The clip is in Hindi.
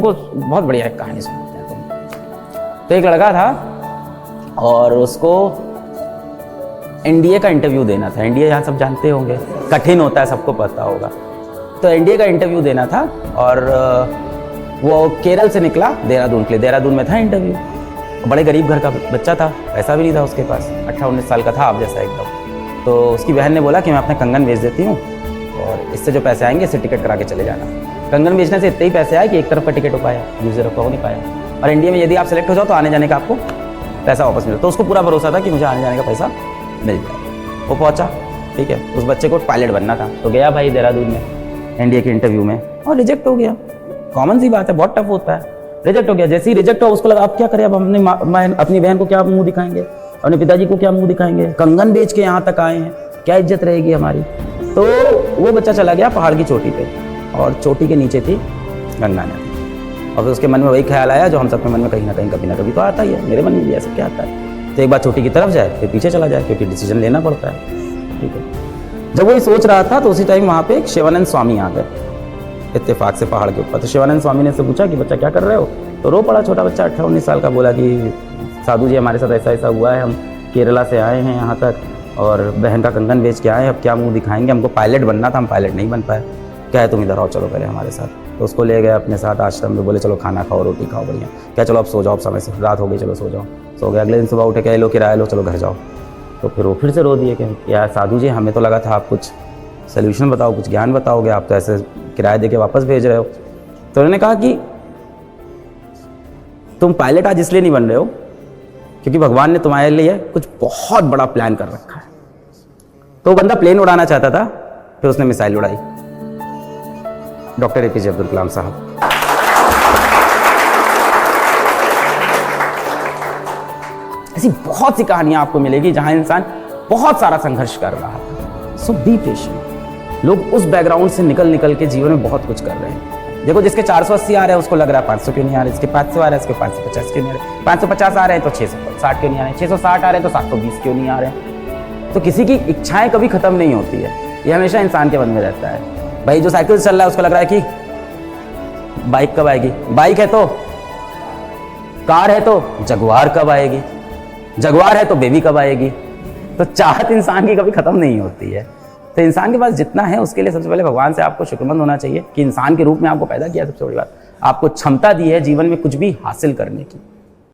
तुमको बहुत बढ़िया एक कहानी सुनाते हैं तुम। तो एक लड़का था और उसको एनडीए का इंटरव्यू देना था। एनडीए यहाँ सब जानते होंगे, कठिन होता है, सबको पता होगा। तो एनडीए का इंटरव्यू देना था और वो केरल से निकला देहरादून के लिए। देहरादून में था इंटरव्यू। बड़े गरीब घर का बच्चा था, पैसा भी नहीं था उसके पास, 18-19 साल का था आप जैसा एकदम। तो उसकी बहन ने बोला कि मैं अपने कंगन बेच देती हूँ और इससे जो पैसे आएंगे इससे टिकट करा के चले जाना। कंगन बेचने से इतने ही पैसे आए कि एक तरफ का टिकट हो पाया, दूसरी तरफ का हो नहीं पाया। और इंडिया में यदि आप सेलेक्ट हो जाओ तो आने जाने का आपको पैसा वापस मिले। तो उसको पूरा भरोसा था कि मुझे आने जाने का पैसा मिल जाए। वो पहुँचा, ठीक है। उस बच्चे को पायलट बनना था तो गया भाई देहरादून में एनडीए के इंटरव्यू में और रिजेक्ट हो गया। कॉमन सी बात है, बहुत टफ होता है। रिजेक्ट हो गया। जैसे ही रिजेक्ट हुआ उसको लगा अब क्या करें, अब अपनी बहन को क्या मुंह दिखाएंगे, अपने पिताजी को क्या मुंह दिखाएंगे, कंगन बेच के यहाँ तक आए हैं, क्या इज्जत रहेगी हमारी। तो वो बच्चा चला गया पहाड़ की चोटी पे और चोटी के नीचे थी गंगा नदी। और फिर उसके मन में वही ख्याल आया जो हम सब के मन में कहीं ना कहीं कभी ना कभी तो आता ही है, मेरे मन में भी ऐसा क्या आता है। तो एक बार चोटी की तरफ जाए फिर पीछे चला जाए, क्योंकि डिसीजन लेना पड़ता है, ठीक है। जब वही सोच रहा था तो उसी टाइम वहाँ पे एक शिवानंद स्वामी आ गए इत्तेफाक से पहाड़ के ऊपर। तो शिवानंद स्वामी ने से पूछा कि बच्चा क्या कर रहे हो। तो रो पड़ा छोटा बच्चा 18-19 साल का, बोला कि साधु जी हमारे साथ ऐसा ऐसा हुआ है, हम केरला से आए हैं यहाँ तक और बहन का कंगन बेच के आए हैं, अब क्या मुंह दिखाएंगे, हमको पायलट बनना था, हम पायलट नहीं बन पाए। क्या है तुम इधर आओ, चलो पहले हमारे साथ। तो उसको ले गए अपने साथ आश्रम में, बोले चलो खाना खाओ, रोटी खाओ, बढ़िया। क्या चलो अब सो जाओ, अब समय से रात हो गई, चलो सो जाओ। सो गए। अगले दिन सुबह उठे, कह लो किराया लो, चलो घर जाओ। तो फिर वो फिर से रो दिए कि यार साधु जी हमें तो लगा था आप कुछ सोल्यूशन बताओ, कुछ ज्ञान बताओगे, आप तो ऐसे किराया दे के वापस भेज रहे हो। तो उन्होंने कहा कि तुम पायलट आज इसलिए नहीं बन रहे हो क्योंकि भगवान ने तुम्हारे लिए कुछ बहुत बड़ा प्लान कर रखा है। तो वो बंदा प्लेन उड़ाना चाहता था, फिर उसने मिसाइल उड़ाई। डॉक्टर एपीजे अब्दुल कलाम साहब। ऐसी बहुत सी कहानियां आपको मिलेगी जहां इंसान बहुत सारा संघर्ष कर रहा था। सो बी पेशेंट। लोग उस बैकग्राउंड से निकल के जीवन में बहुत कुछ कर रहे हैं। देखो जिसके 480 आ रहे हैं उसको लग रहा है 500 क्यों नहीं आ रहे, जिसके 500 आ रहे हैं उसके 550 क्यों नहीं आ रहे, 550 आ रहे हैं तो 660 क्यों नहीं आ रहे, 660 आ रहे हैं तो 720 क्यों नहीं आ रहे। तो किसी की इच्छाएं कभी खत्म नहीं होती है, ये हमेशा इंसान के मन में रहता है। भाई जो साइकिल चल रहा है उसको लग रहा है कि बाइक कब आएगी, बाइक है तो कार है तो जगुआर कब आएगी, जगुआर है तो बेबी कब आएगी। तो चाहत इंसान की कभी खत्म नहीं होती है। तो इंसान के पास जितना है उसके लिए सबसे पहले भगवान से आपको शुक्रमंद होना चाहिए कि इंसान के रूप में आपको पैदा किया। सबसे बड़ी बात, आपको क्षमता दी है जीवन में कुछ भी हासिल करने की।